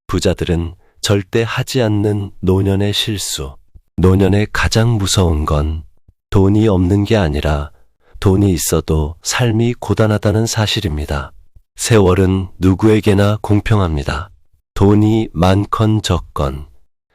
부자들은 절대 하지 않는 노년의 실수. 노년의 가장 무서운 건 돈이 없는 게 아니라 돈이 있어도 삶이 고단하다는 사실입니다. 세월은 누구에게나 공평합니다. 돈이 많건 적건,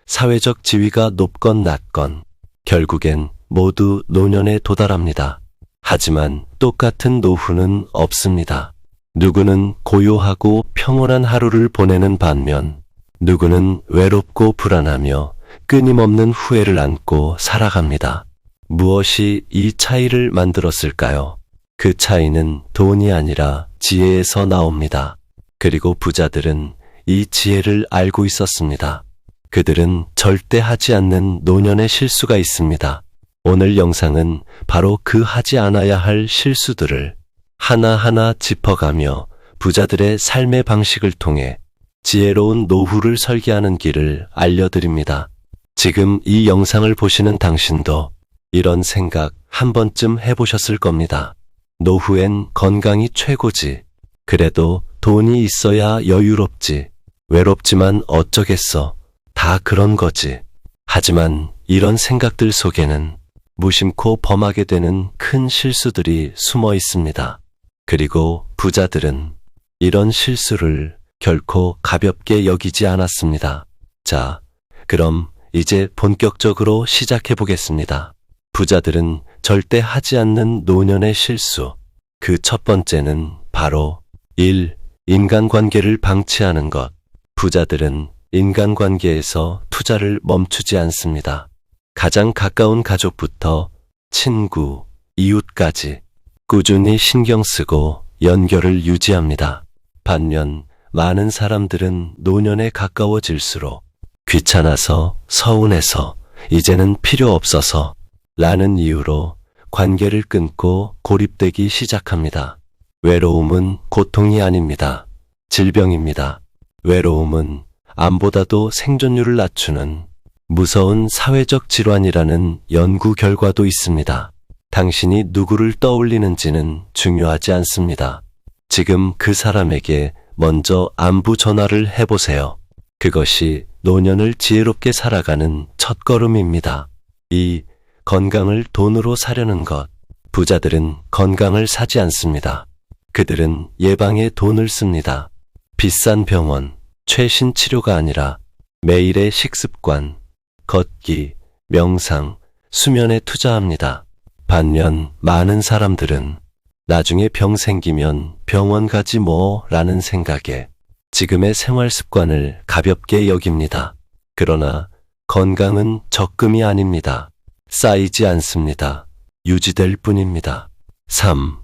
사회적 지위가 높건 낮건, 결국엔 모두 노년에 도달합니다. 하지만 똑같은 노후는 없습니다. 누구는 고요하고 평온한 하루를 보내는 반면, 누구는 외롭고 불안하며 끊임없는 후회를 안고 살아갑니다. 무엇이 이 차이를 만들었을까요? 그 차이는 돈이 아니라 지혜에서 나옵니다. 그리고 부자들은 이 지혜를 알고 있었습니다. 그들은 절대 하지 않는 노년의 실수가 있습니다. 오늘 영상은 바로 그 하지 않아야 할 실수들을 하나하나 짚어가며 부자들의 삶의 방식을 통해 지혜로운 노후를 설계하는 길을 알려드립니다. 지금 이 영상을 보시는 당신도 이런 생각 한 번쯤 해보셨을 겁니다. 노후엔 건강이 최고지. 그래도 돈이 있어야 여유롭지. 외롭지만 어쩌겠어. 다 그런 거지. 하지만 이런 생각들 속에는 무심코 범하게 되는 큰 실수들이 숨어 있습니다. 그리고 부자들은 이런 실수를 결코 가볍게 여기지 않았습니다. 자, 그럼 이제 본격적으로 시작해 보겠습니다. 부자들은 절대 하지 않는 노년의 실수. 그 첫 번째는 바로 1. 인간관계를 방치하는 것. 부자들은 인간관계에서 투자를 멈추지 않습니다. 가장 가까운 가족부터 친구, 이웃까지 꾸준히 신경 쓰고 연결을 유지합니다. 반면 많은 사람들은 노년에 가까워질수록 귀찮아서, 서운해서, 이제는 필요 없어서 라는 이유로 관계를 끊고 고립되기 시작합니다. 외로움은 고통이 아닙니다. 질병입니다. 외로움은 암보다도 생존율을 낮추는 무서운 사회적 질환이라는 연구 결과도 있습니다. 당신이 누구를 떠올리는지는 중요하지 않습니다. 지금 그 사람에게 먼저 안부 전화를 해보세요. 그것이 노년을 지혜롭게 살아가는 첫걸음입니다. 2. 건강을 돈으로 사려는 것. 부자들은 건강을 사지 않습니다. 그들은 예방에 돈을 씁니다. 비싼 병원, 최신 치료가 아니라 매일의 식습관, 걷기, 명상, 수면에 투자합니다. 반면 많은 사람들은 나중에 병 생기면 병원 가지 뭐 라는 생각에 지금의 생활 습관을 가볍게 여깁니다. 그러나 건강은 적금이 아닙니다. 쌓이지 않습니다. 유지될 뿐입니다. 3.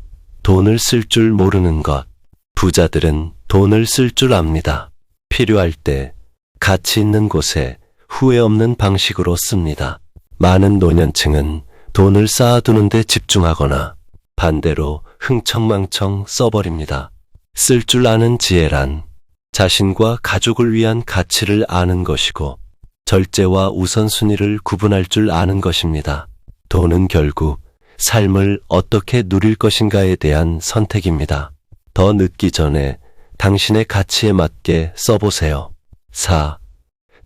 돈을 쓸 줄 모르는 것. 부자들은 돈을 쓸 줄 압니다. 필요할 때 가치 있는 곳에 후회 없는 방식으로 씁니다. 많은 노년층은 돈을 쌓아두는 데 집중하거나 반대로 흥청망청 써버립니다. 쓸 줄 아는 지혜란 자신과 가족을 위한 가치를 아는 것이고 절제와 우선순위를 구분할 줄 아는 것입니다. 돈은 결국 삶을 어떻게 누릴 것인가에 대한 선택입니다. 더 늦기 전에 당신의 가치에 맞게 써보세요. 4.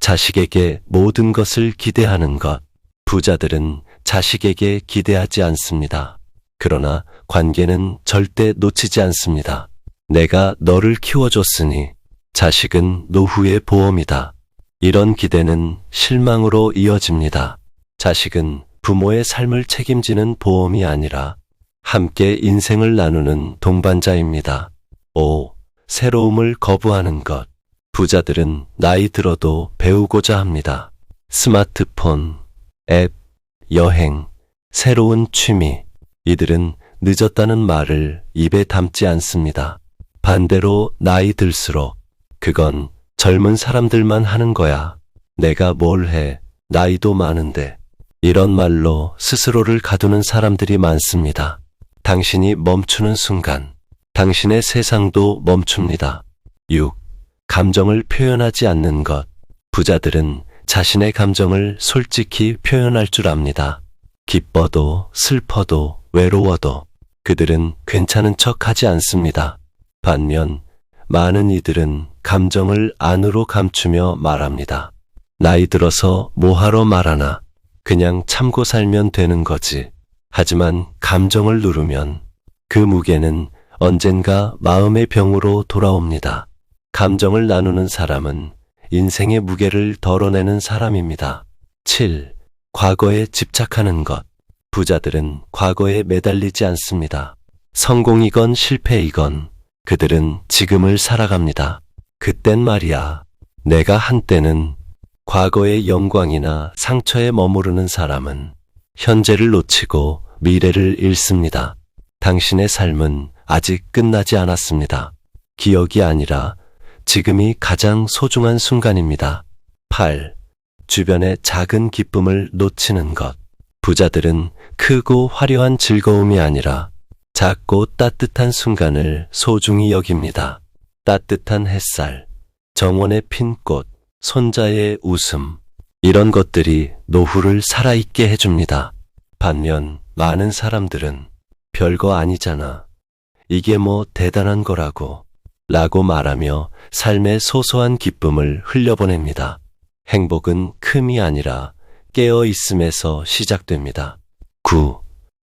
자식에게 모든 것을 기대하는 것. 부자들은 자식에게 기대하지 않습니다. 그러나 관계는 절대 놓치지 않습니다. 내가 너를 키워줬으니 자식은 노후의 보험이다. 이런 기대는 실망으로 이어집니다. 자식은 부모의 삶을 책임지는 보험이 아니라 함께 인생을 나누는 동반자입니다. 5. 새로움을 거부하는 것. 부자들은 나이 들어도 배우고자 합니다. 스마트폰, 앱, 여행, 새로운 취미. 이들은 늦었다는 말을 입에 담지 않습니다. 반대로 나이 들수록 그건 젊은 사람들만 하는 거야. 내가 뭘 해. 나이도 많은데. 이런 말로 스스로를 가두는 사람들이 많습니다. 당신이 멈추는 순간 당신의 세상도 멈춥니다. 6. 감정을 표현하지 않는 것. 부자들은 자신의 감정을 솔직히 표현할 줄 압니다. 기뻐도 슬퍼도 외로워도 그들은 괜찮은 척 하지 않습니다. 반면 많은 이들은 감정을 안으로 감추며 말합니다. 나이 들어서 뭐하러 말하나. 그냥 참고 살면 되는 거지. 하지만 감정을 누르면 그 무게는 언젠가 마음의 병으로 돌아옵니다. 감정을 나누는 사람은 인생의 무게를 덜어내는 사람입니다. 7. 과거에 집착하는 것. 부자들은 과거에 매달리지 않습니다. 성공이건 실패이건 그들은 지금을 살아갑니다. 그땐 말이야. 내가 한때는 과거의 영광이나 상처에 머무르는 사람은 현재를 놓치고 미래를 잃습니다. 당신의 삶은 아직 끝나지 않았습니다. 기억이 아니라 지금이 가장 소중한 순간입니다. 8. 주변의 작은 기쁨을 놓치는 것. 부자들은 크고 화려한 즐거움이 아니라 작고 따뜻한 순간을 소중히 여깁니다. 따뜻한 햇살, 정원의 핀 꽃, 손자의 웃음. 이런 것들이 노후를 살아있게 해줍니다. 반면 많은 사람들은 별거 아니잖아. 이게 뭐 대단한 거라고. 라고 말하며 삶의 소소한 기쁨을 흘려보냅니다. 행복은 큼이 아니라 깨어 있음에서 시작됩니다. 9.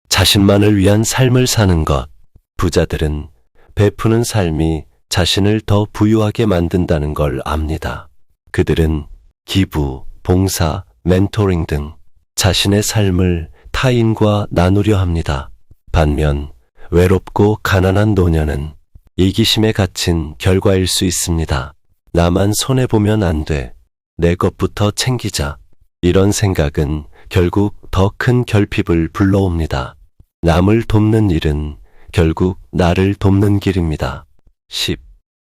자신만을 위한 삶을 사는 것. 부자들은 베푸는 삶이 자신을 더 부유하게 만든다는 걸 압니다. 그들은 기부, 봉사, 멘토링 등 자신의 삶을 타인과 나누려 합니다. 반면 외롭고 가난한 노년은 이기심에 갇힌 결과일 수 있습니다. 나만 손해보면 안 돼. 내 것부터 챙기자. 이런 생각은 결국 더 큰 결핍을 불러옵니다. 남을 돕는 일은 결국 나를 돕는 길입니다. 10.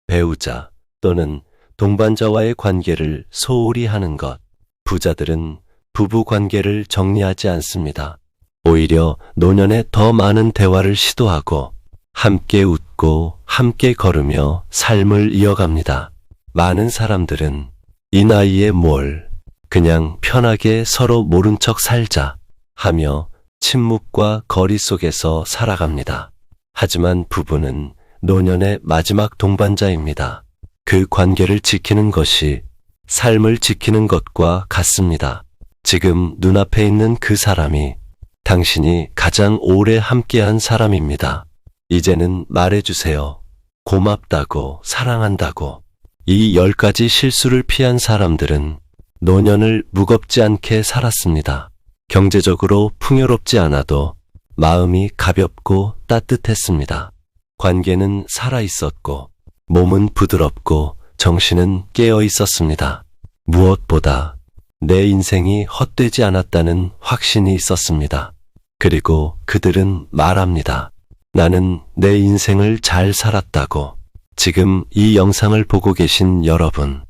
배우자 또는 동반자와의 관계를 소홀히 하는 것. 부자들은 부부 관계를 정리하지 않습니다. 오히려 노년에 더 많은 대화를 시도하고 함께 웃고 함께 걸으며 삶을 이어갑니다. 많은 사람들은 이 나이에 뭘 그냥 편하게 서로 모른 척 살자 하며 침묵과 거리 속에서 살아갑니다. 하지만 부부는 노년의 마지막 동반자입니다. 그 관계를 지키는 것이 삶을 지키는 것과 같습니다. 지금 눈앞에 있는 그 사람이 당신이 가장 오래 함께한 사람입니다. 이제는 말해주세요. 고맙다고, 사랑한다고. 이 10가지 실수를 피한 사람들은 노년을 무겁지 않게 살았습니다. 경제적으로 풍요롭지 않아도 마음이 가볍고 따뜻했습니다. 관계는 살아있었고 몸은 부드럽고 정신은 깨어 있었습니다. 무엇보다 내 인생이 헛되지 않았다는 확신이 있었습니다. 그리고 그들은 말합니다. 나는 내 인생을 잘 살았다고. 지금 이 영상을 보고 계신 여러분,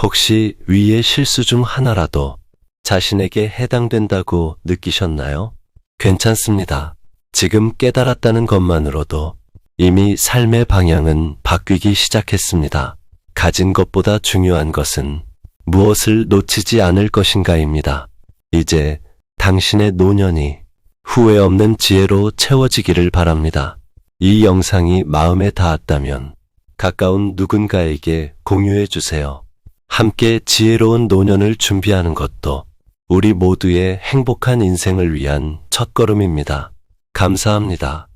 혹시 위의 실수 중 하나라도 자신에게 해당된다고 느끼셨나요? 괜찮습니다. 지금 깨달았다는 것만으로도 이미 삶의 방향은 바뀌기 시작했습니다. 가진 것보다 중요한 것은 무엇을 놓치지 않을 것인가입니다. 이제 당신의 노년이 후회 없는 지혜로 채워지기를 바랍니다. 이 영상이 마음에 닿았다면 가까운 누군가에게 공유해 주세요. 함께 지혜로운 노년을 준비하는 것도 우리 모두의 행복한 인생을 위한 첫걸음입니다. 감사합니다.